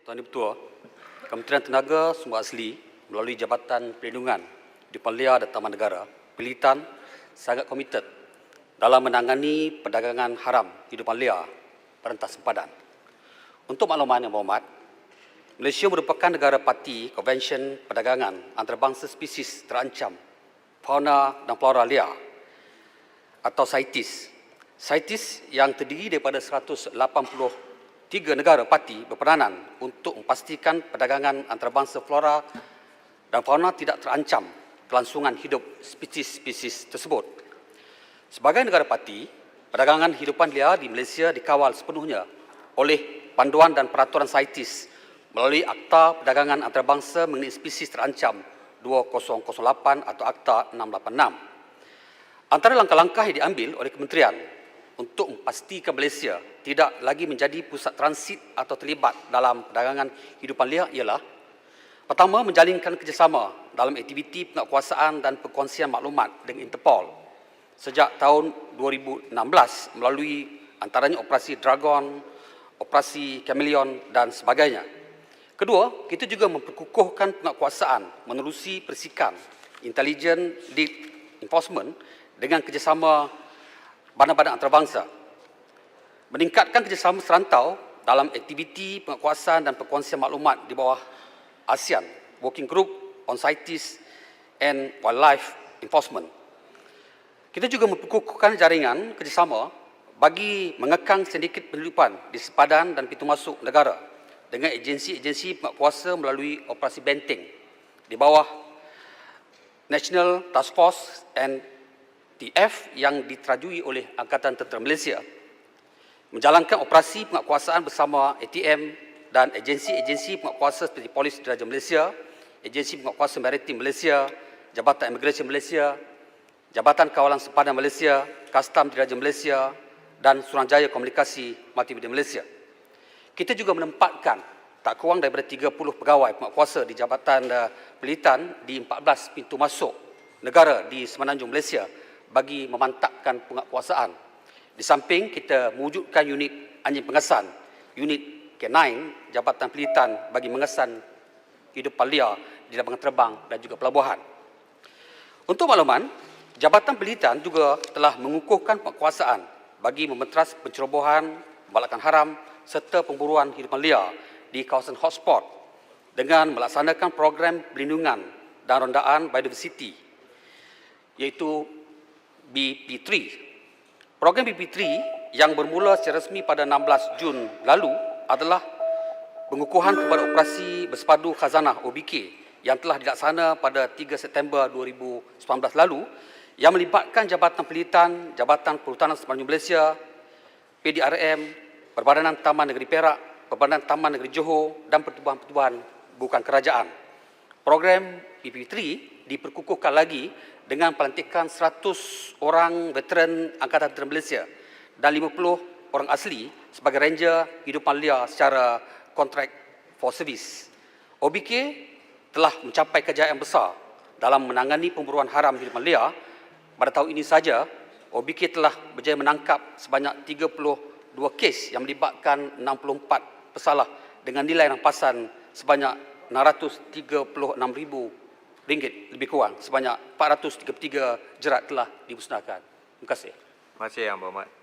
Tuan Ibu Ketua, Kementerian Tenaga Sumber Asli melalui Jabatan Perlindungan Hidupan Liar dan Taman Negara, Pelitan sangat komited dalam menangani perdagangan haram hidupan liar perentas sempadan. Untuk makluman yang berhormat, Malaysia merupakan negara parti Konvensyen Perdagangan Antarabangsa Spesies Terancam Fauna dan Flora Liar atau CITES. CITES yang terdiri daripada 183 negara parti berperanan untuk memastikan perdagangan antarabangsa flora dan fauna tidak terancam kelangsungan hidup spesies-spesies tersebut. Sebagai negara parti, perdagangan hidupan liar di Malaysia dikawal sepenuhnya oleh panduan dan peraturan CITES melalui Akta Perdagangan Antarabangsa mengenai Spesies Terancam 2008 atau Akta 686. Antara langkah-langkah yang diambil oleh Kementerian untuk memastikan Malaysia tidak lagi menjadi pusat transit atau terlibat dalam perdagangan hidupan liar ialah: pertama, menjalinkan kerjasama dalam aktiviti penguatkuasaan dan perkongsian maklumat dengan Interpol sejak tahun 2016 melalui antaranya Operasi Dragon, Operasi Chameleon dan sebagainya. Kedua, kita juga memperkukuhkan penguatkuasaan menerusi persikan Intelligent Lead Enforcement dengan kerjasama badan-badan antarabangsa, meningkatkan kerjasama serantau dalam aktiviti penguatkuasaan dan perkongsian maklumat di bawah ASEAN Working Group on CITES and Wildlife Enforcement. Kita juga memperkukuhkan jaringan kerjasama bagi mengekang sindiket penyelundupan di sempadan dan pintu masuk negara dengan agensi-agensi penguatkuasa melalui Operasi Benteng di bawah National Task Force NTF yang diterajui oleh Angkatan Tentera Malaysia, menjalankan operasi penguatkuasaan bersama ATM dan agensi-agensi penguatkuasa seperti Polis Diraja Malaysia, Agensi Penguatkuasa Maritim Malaysia, Jabatan Imigresen Malaysia, Jabatan Kawalan Sempadan Malaysia, Kastam Diraja Malaysia dan Suruhanjaya Komunikasi Multimedia Malaysia. Kita juga menempatkan tak kurang daripada 30 pegawai penguatkuasa di Jabatan Pelitan di 14 pintu masuk negara di Semenanjung Malaysia bagi memantapkan penguatkuasaan. Di samping kita mewujudkan unit anjing pengesan, unit K9 Jabatan Pelitan bagi mengesan hidupan liar di lapangan terbang dan juga pelabuhan. Untuk makluman, Jabatan Pelitan juga telah mengukuhkan penguatkuasaan bagi mementeras pencerobohan, pembalakan haram serta pemburuan hidupan liar di kawasan hotspot dengan melaksanakan program perlindungan dan rondaan biodiversity iaitu BP3. Program BP3 yang bermula secara rasmi pada 16 Jun lalu adalah pengukuhan kepada operasi bersepadu khazanah OBK yang telah dilaksana pada 3 September 2019 lalu yang melibatkan Jabatan Pelitan, Jabatan Perhutanan Semenanjung Malaysia, PDRM, Perbadanan Taman Negeri Perak, Perbadanan Taman Negeri Johor dan pertubuhan-pertubuhan bukan kerajaan. Program BP3 diperkukuhkan lagi dengan pelantikan 100 orang veteran Angkatan Tentera Malaysia dan 50 orang asli sebagai ranger hidupan liar secara kontrak for service. OBK telah mencapai kejayaan besar dalam menangani pemburuan haram hidupan liar. Pada tahun ini saja, OBK telah berjaya menangkap sebanyak 32 kes yang melibatkan 64 pesalah dengan nilai rampasan sebanyak RM636,000 lebih kurang. Sebanyak 433 jerat telah dimusnahkan. Terima kasih. Terima kasih Yang Berhormat.